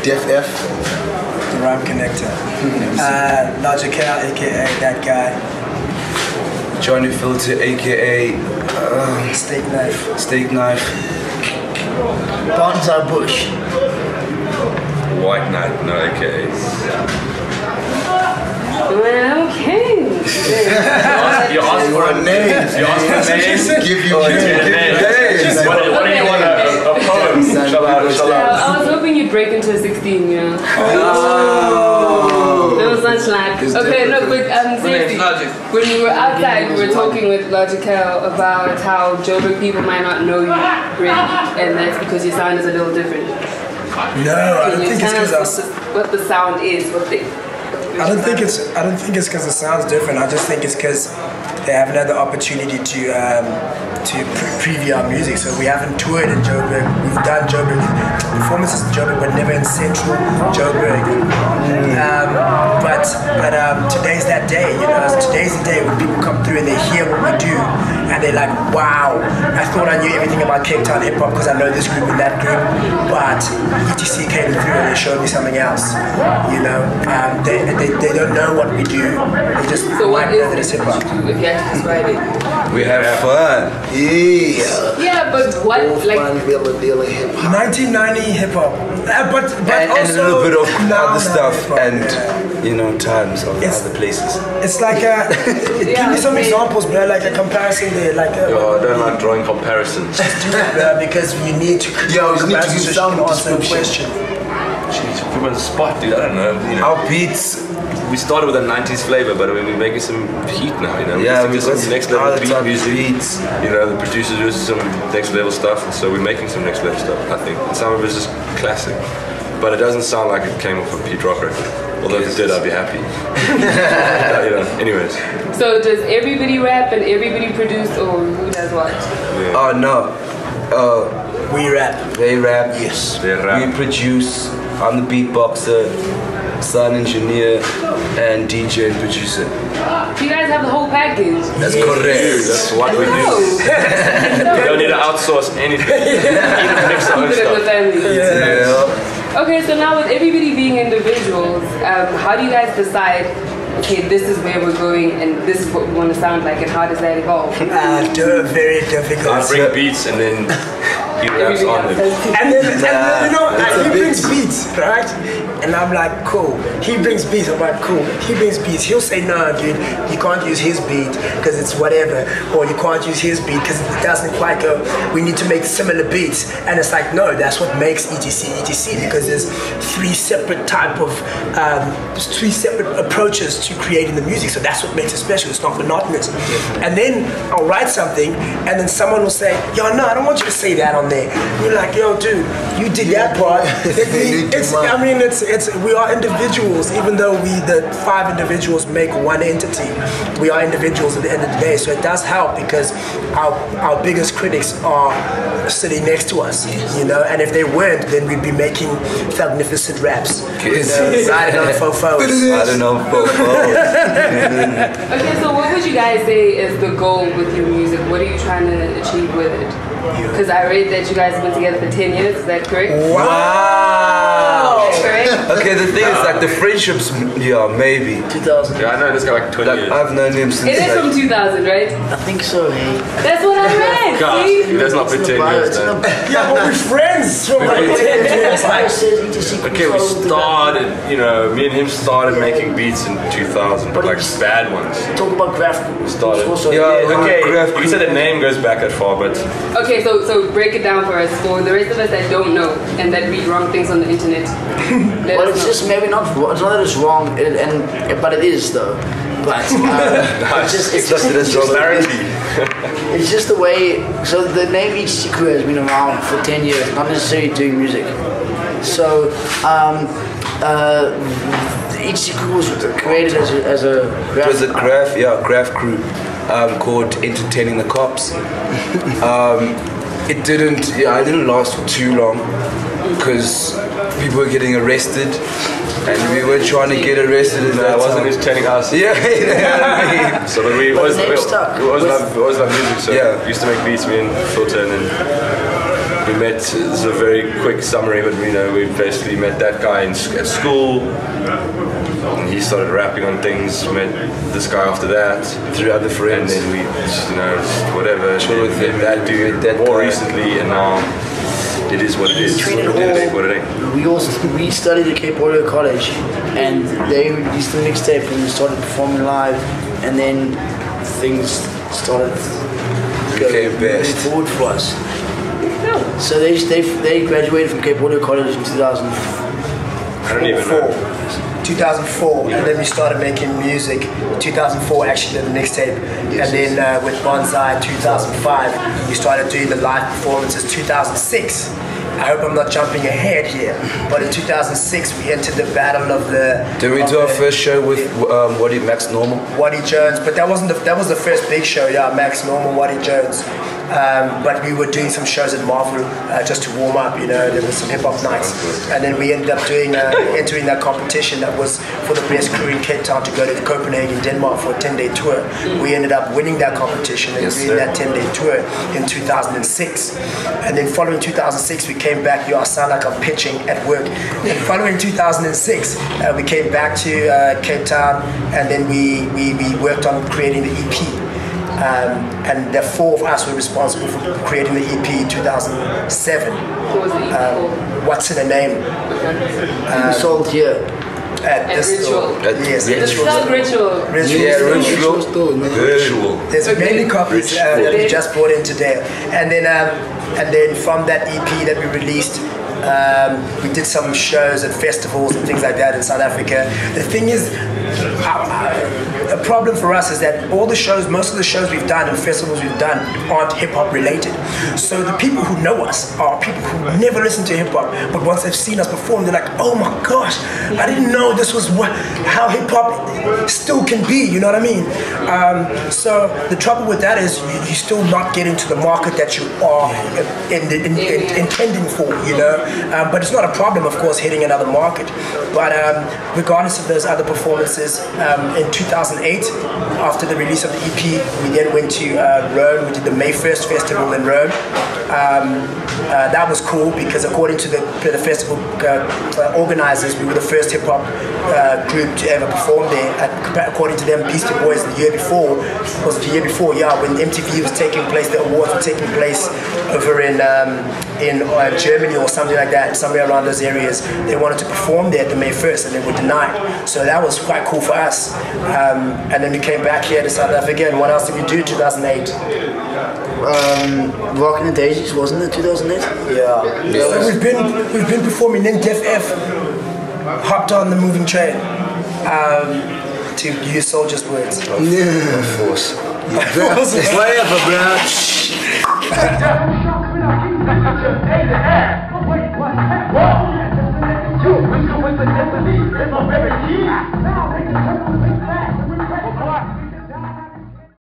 Def F. The Rhyme Connector. Logical, aka that guy. Johnny Filter, aka Steak Knife. Steak Knife. Bonsai Bush. White Knight, no aka. Well, okay. You asked for a name. You asked for a name. Give you What do you want? A poem? Shall I? I was hoping you'd break into a 16, you know. That was not slack. Okay, no, but seriously, when we were outside, we were talking with Logical about how Joburg people might not know you really, and that's because your sound is a little different. No, I don't think it's because what the sound is, I don't think it's because the sound's different. I just think it's because they haven't had the opportunity to preview our music. So we haven't toured in Joburg. We've done Joburg performances in Joburg, but never in central Joburg. But today's that day. You know, today's the day when people come through and they hear what we do, and they're like, "Wow! I thought I knew everything about Cape Town hip hop because I know this group and that group, but ETC came through and they showed me something else." You know, they don't know what we do. They just might know that it's hip hop. If you had to describe it. We have fun. Yeah, but what like 1990 hip hop, but and also a little bit of other stuff hip-hop, and you know times of other places. It's like give me some examples, bro. Like a comparison there, like. Yo, I don't like drawing comparisons. Just do it, bro, because we need to. Yeah, we need to use some answer the question. Jeez, put me on the spot, dude. I don't know. You know. Our beats. We started with a 90s flavor, but I mean, we're making some heat now, you know. Yeah, we got some next level other type of music. beats. You know, the producers do some next level stuff, and so we're making some next level stuff, I think. And some of it's just classic. But it doesn't sound like it came off a Pete Rock record. Although if it did, I'd be happy. You know, anyways. So does everybody rap and everybody produce, or who does what? Yeah. Oh no. We rap. They rap. Yes. They rap. We produce. I'm the beatboxer, sound engineer, and DJ and producer. You guys have the whole package. That's correct. That's what we do. No. We don't need to outsource anything. Even mix our own Keep it in the stuff. family. Yeah. Okay, so now with everybody being individuals, how do you guys decide, okay, this is where we're going and this is what we want to sound like, and how does that evolve? Very difficult. I bring beats and then he raps on them. And then you know, he brings beats, right? And I'm like, cool. He brings beats. I'm like, cool. He brings beats. He'll say, no, dude, you can't use his beat because it's whatever. Or you can't use his beat because it doesn't quite go. We need to make similar beats. And it's like, no, that's what makes ETC because there's three separate approaches to creating the music. So that's what makes it special. It's not monotonous. And then I'll write something and then someone will say, yo, no, I don't want you to say that on there. And you're like, yo, dude, you did that part. We are individuals, even though the 5 individuals make one entity. We are individuals at the end of the day, so it does help because our biggest critics are sitting next to us, you know. And if they weren't, then we'd be making magnificent raps, riding on fofos. I don't know, Okay, so what would you guys say is the goal with your music? What are you trying to achieve with it? Because I read that you guys have been together for 10 years, is that correct? Wow! Is that correct? Okay, the thing is, like, the friendships, yeah, maybe. 2000. Yeah, I know this guy like 20 years. I've known him since. It is from 2000, right? I think so, hey. That's what I read. God, See? let's not pretend years, man. Yeah, but we're friends from like 10 years. Okay, we started, you know, me and him started making beats in 2000, but like bad ones. Talk about graph. Started. Yeah, Okay, graph you can say the name goes back that far, but Okay, so break it down for us, for the rest of us that don't know and that read wrong things on the internet. Well, it's just maybe not. It's not that it's wrong, but it is though. But it's just the way. So the name ETC Crew has been around for 10 years, not necessarily doing music. So ETC Crew was created as a It was a graph crew called Entertaining the Cops. It didn't last for too long because people were getting arrested and we were trying to get arrested at that wasn't time. entertaining us. Yeah, you know what I mean? So but we always love music, so Yeah. we used to make beats, me and Filter, and then we met. This is a very quick summary, but we basically met that guy at school. And he started rapping on things. Met this guy after that. Through other friends. And then we, whatever. That dude more recently, and now it is what it is. We studied at Cape Audio College, and they released the mixtape, and we started performing live, and then things started going forward for us. So they graduated from Cape Audio College in 2000. I don't even know. 2004, and then we started making music. 2004 actually the mixtape, and then with Bonsai 2005 we started doing the live performances. 2006, I hope I'm not jumping ahead here, but in 2006 we entered the battle of the. Did we do our first show with Max Normal? Waddy Jones, but that was the first big show. Yeah, Max Normal, Waddy Jones. But we were doing some shows at Marvel just to warm up, there was some hip hop nights. And then we ended up doing entering that competition that was for the best crew in Cape Town to go to Copenhagen, Denmark for a 10-day tour. We ended up winning that competition and doing that 10-day tour in 2006. And then following 2006 we came back. I sound like I'm pitching at work. And following 2006 we came back to Cape Town, and then we worked on creating the EP. And the four of us were responsible for creating the EP in 2007. What was the EP called? What's in a Name? Sold here. At Ritual. Yes, The Thug Ritual. Ritual. There's many copies that we just brought in today. And then from that EP that we released, we did some shows at festivals and things like that in South Africa. The thing is, a problem for us is that most of the shows we've done and festivals we've done aren't hip-hop related. So the people who know us are people who never listen to hip-hop, but once they've seen us perform, they're like, oh my gosh, I didn't know this was how hip-hop still can be, you know what I mean? So the trouble with that is you're still not getting to the market that you are intending for, but it's not a problem, of course, hitting another market. But regardless of those other performances, in 2008, after the release of the EP, we then went to Rome. We did the May 1st festival in Rome. That was cool because according to the festival organizers, we were the first hip hop group to ever perform there. According to them, Beastie Boys the year before, when MTV was taking place, the awards were taking place over in Germany or something like that, somewhere around those areas. They wanted to perform there at the May 1st and they were denied. So that was quite cool for us. And then we came back here to South Africa, and what else did we do in 2008? Rockin' the Daisies, wasn't it 2008? Yeah. So we've been performing. Then Def F hopped on the moving train. To use Soldier's words. Of force. Whatever, bro.